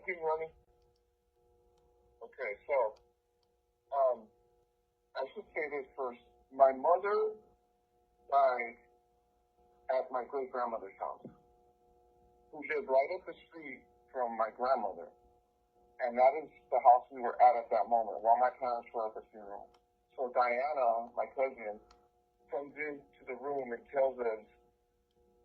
talking, Ernie? Okay, so I should say this first. My mother died at my great grandmother's house, who lived right up the street from my grandmother. And that is the house we were at that moment while my parents were at the funeral. So Diana, my cousin, comes into the room and tells us,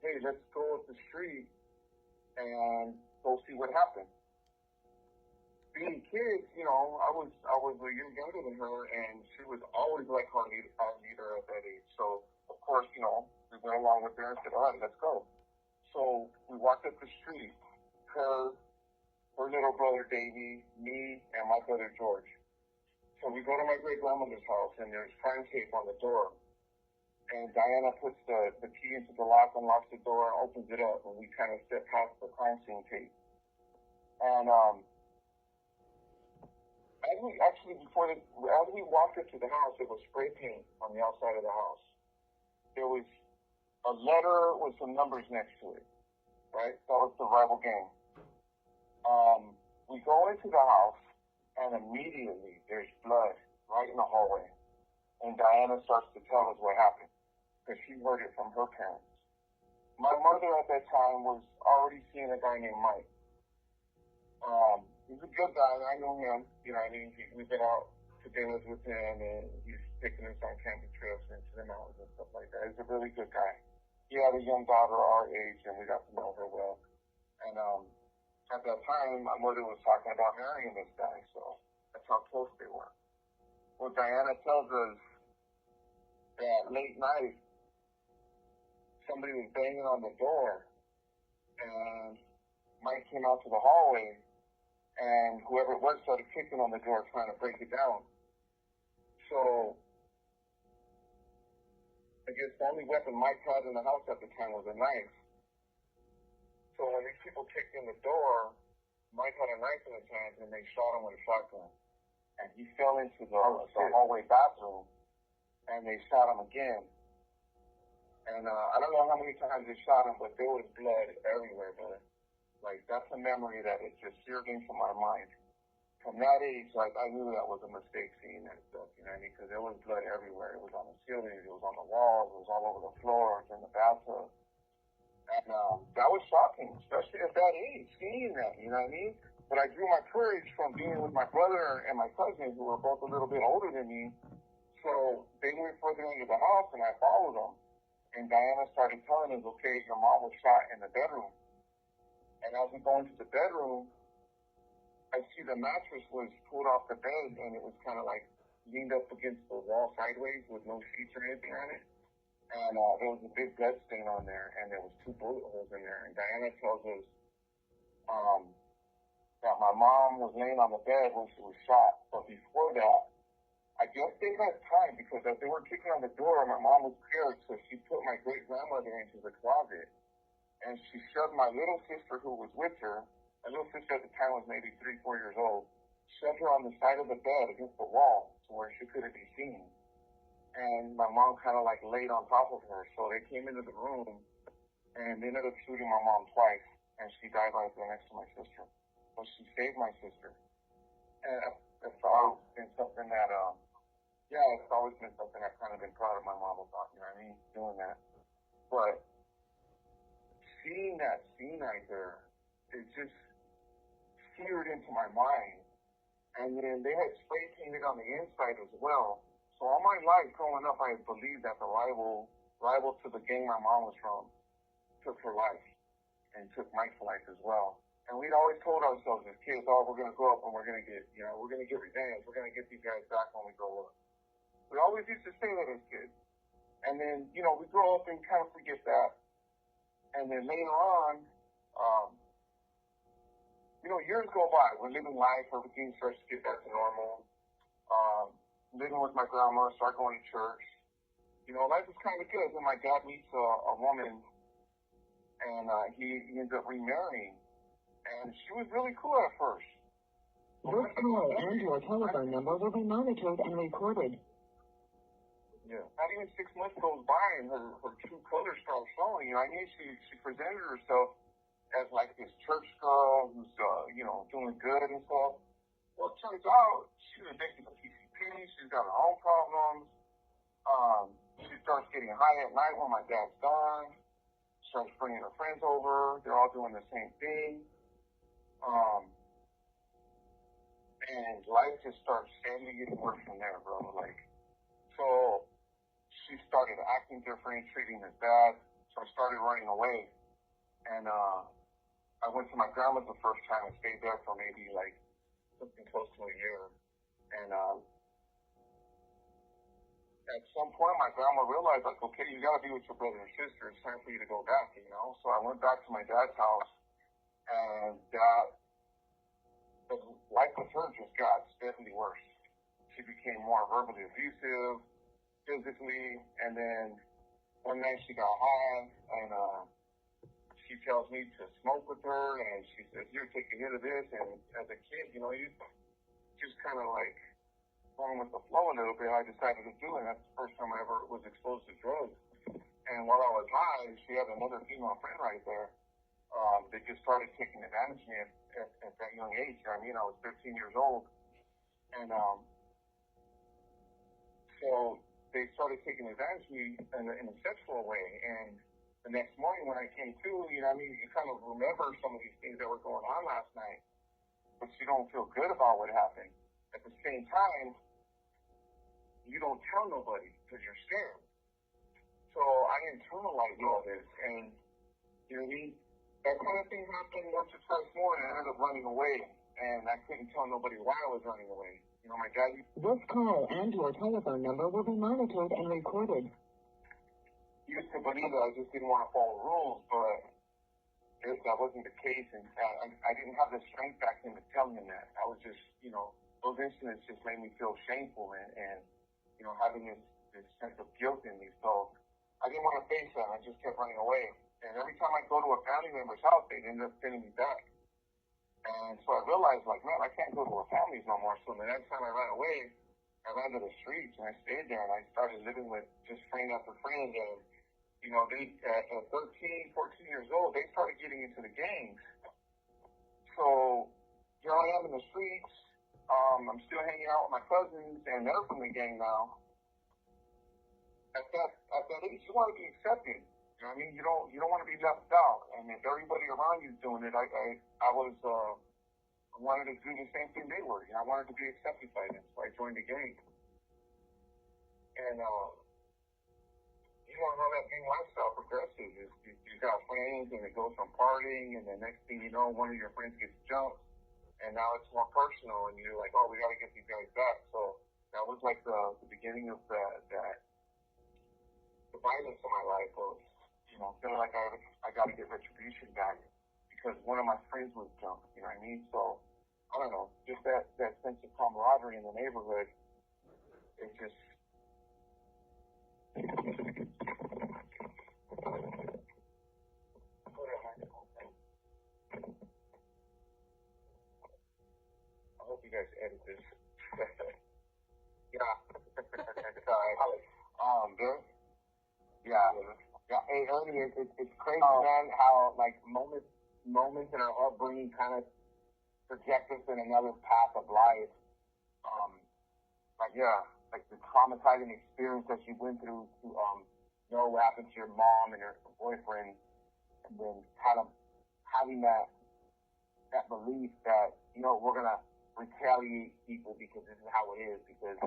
hey, let's go up the street and go see what happened. Being kids, I was a year younger than her, and she was always like our leader at that age. So, of course, we went along with her and said, all right, let's go. So we walked up the street, her little brother Davey, me, and my brother George. So we go to my great-grandmother's house, and there's crime tape on the door. And Diana puts the key into the lock, unlocks the door, and opens it up, and we kind of step past the crime scene tape. And as we walked into the house, there was spray paint on the outside of the house. There was a letter with some numbers next to it, right? That was the rival gang. We go into the house, and immediately there's blood right in the hallway. And Diana starts to tell us what happened, because she heard it from her parents. My mother at that time was already seeing a guy named Mike. He's a good guy, and I know him. We've been out to dinners with him, and he's taking us on camping trips into the mountains and stuff like that. He's a really good guy. He had a young daughter our age, and we got to know her well. And at that time, my mother was talking about marrying this guy, so that's how close they were. Well, Diana tells us that late night, somebody was banging on the door, and Mike came out to the hallway, and whoever it was started kicking on the door trying to break it down. So I guess the only weapon Mike had in the house at the time was a knife. So when these people kicked in the door, Mike had a knife in his hand, and they shot him with a shotgun. And he fell into the hallway bathroom, and they shot him again. And I don't know how many times they shot him, but there was blood everywhere, brother. Like, that's a memory that it just seared into my mind. From that age, I knew that was a mistake seeing that stuff, because there was blood everywhere. It was on the ceilings, it was on the walls, it was all over the floors, in the bathtub. And that was shocking, especially at that age, seeing that, But I drew my courage from being with my brother and my cousin, who were both a little bit older than me. So they went further into the house, and I followed them. And Diana started telling us, okay, your mom was shot in the bedroom. And as we go into the bedroom, I see the mattress was pulled off the bed, and it was kind of like leaned up against the wall sideways with no sheets or anything on it. And there was a big blood stain on there, and there was 2 bullet holes in there. And Diana tells us that my mom was laying on the bed when she was shot. But before that, I guess they had time, because as they were kicking on the door, my mom was scared, so she put my great-grandmother into the closet. And she shoved my little sister, who was with her. My little sister at the time was maybe 3, 4 years old. Shoved her on the side of the bed against the wall to where she couldn't be seen. And my mom kind of laid on top of her. So they came into the room, and they ended up shooting my mom twice, and she died right there next to my sister. But she saved my sister. And it's always been something that, it's always been something I've kind of been proud of my mom about, doing that. But seeing that scene right there, it just seared into my mind. And then they had spray painted on the inside as well. So all my life growing up, I believed that the rival to the gang my mom was from took her life, and took Mike's life as well. And we'd always told ourselves as kids, we're going to grow up and we're going to get, we're going to get revenge. We're going to get these guys back when we grow up. We always used to say that as kids. And then, we grow up and kind of forget that. And then later on, years go by. We're living life. Everything starts to get back to normal. Living with my grandma, start going to church. Life is kind of good. Then my dad meets a woman, and he ends up remarrying. And she was really cool at first. This call and your telephone number will be monitored and recorded. Yeah. Not even 6 months goes by, and her true colors start showing. She presented herself as this church girl who's, doing good and stuff. Well, it turns out she's addicted to PCP. She's got her own problems. She starts getting high at night when my dad's gone. Starts bringing her friends over. They're all doing the same thing. And life just starts steadily getting worse from there, bro. So she started acting different, treating us bad. So I started running away. And I went to my grandma's the first time and stayed there for maybe something close to a year. And at some point, my grandma realized, okay, you got to be with your brother and sister. It's time for you to go back, So I went back to my dad's house, and the life with her just got steadily worse. She became more verbally abusive, physically, and then one night she got high, and she tells me to smoke with her, and she says, "Here, take a hit of this." And as a kid, you just kind of going with the flow a little bit. I decided to do it. That's the first time I ever was exposed to drugs. And while I was high, she had another female friend right there. They just started taking advantage of me at that young age. I was 13 years old. And so they started taking advantage of me in a sexual way. And the next morning when I came to, you kind of remember some of these things that were going on last night, but you don't feel good about what happened. At the same time, you don't tell nobody because you're scared. So I internalized all this, and that kind of thing happened once or twice more, and I ended up running away, and I couldn't tell nobody why I was running away. My dad. This call and your telephone number will be monitored and recorded. Used to believe that I just didn't want to follow rules, but that wasn't the case, and I didn't have the strength back then to tell him that. I was just, those incidents just made me feel shameful and having this sense of guilt in me. So I didn't want to face that. I just kept running away. And every time I go to a family member's house, they'd end up sending me back. And so I realized, man, I can't go to a family's no more. So the next time I ran away, I ran to the streets and I stayed there and I started living with just friend after friend. And, they, at 13, 14 years old, they started getting into the gangs. So here I am in the streets. I'm still hanging out with my cousins, and they're from the gang now. At that age, you want to be accepted. You know what I mean? You don't want to be left out. And if everybody around you is doing it, I wanted to do the same thing they were. I wanted to be accepted by them, so I joined the gang. And how that gang lifestyle progresses. You got friends, and it goes from partying, and the next thing you know, one of your friends gets jumped. And now it's more personal, and you're like, oh, we got to get these guys back. So that was the beginning of the violence of my life of, feeling like I got to get retribution back because one of my friends was jumped, you know what I mean? So, I don't know, just that sense of camaraderie in the neighborhood, it just... I hope you guys edit this. Yeah. It's all right. There? Yeah. Hey, Ernie, it's crazy, man, how, moments in our upbringing kind of project us in another path of life. The traumatizing experience that you went through to know what happened to your mom and your boyfriend, and then kind of having that belief that, we're going to retaliate people because this is how it is, because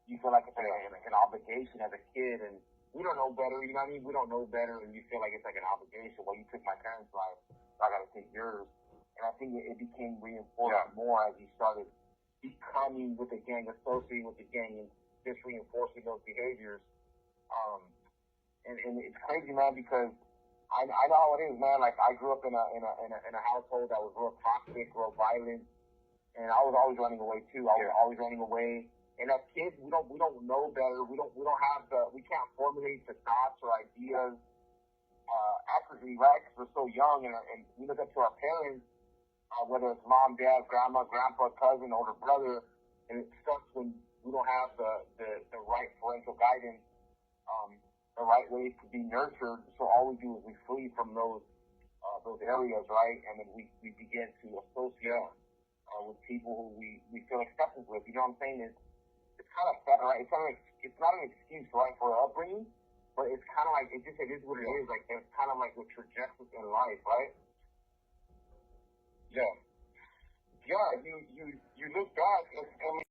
you feel like it's an obligation as a kid, and we don't know better, you know what I mean? We don't know better, and you feel like it's like an obligation. Well, you took my parents' life, so I got to take yours. And I think it became reinforced more as you started becoming with the gang, associating with the gang, and just reinforcing those behaviors. And it's crazy, man, because I know how it is, man. Like, I grew up in a household that was real toxic, real violent, and I was always running away too. I was always running away. And as kids, we don't know better. We can't formulate the thoughts or ideas accurately, right? Because we're so young, and we look up to our parents, whether it's mom, dad, grandma, grandpa, cousin, older brother, and it starts when we don't have the right parental guidance, the right ways to be nurtured. So all we do is we flee from those areas, right? And then we begin to associate with people who we feel acceptance with. You know what I'm saying? It's kind of sad, right? It's not an excuse, right, for our upbringing, but it's kind of like, it is what it is. Like, it's kind of like the trajectory in life, right? Yeah. Yeah, you look back and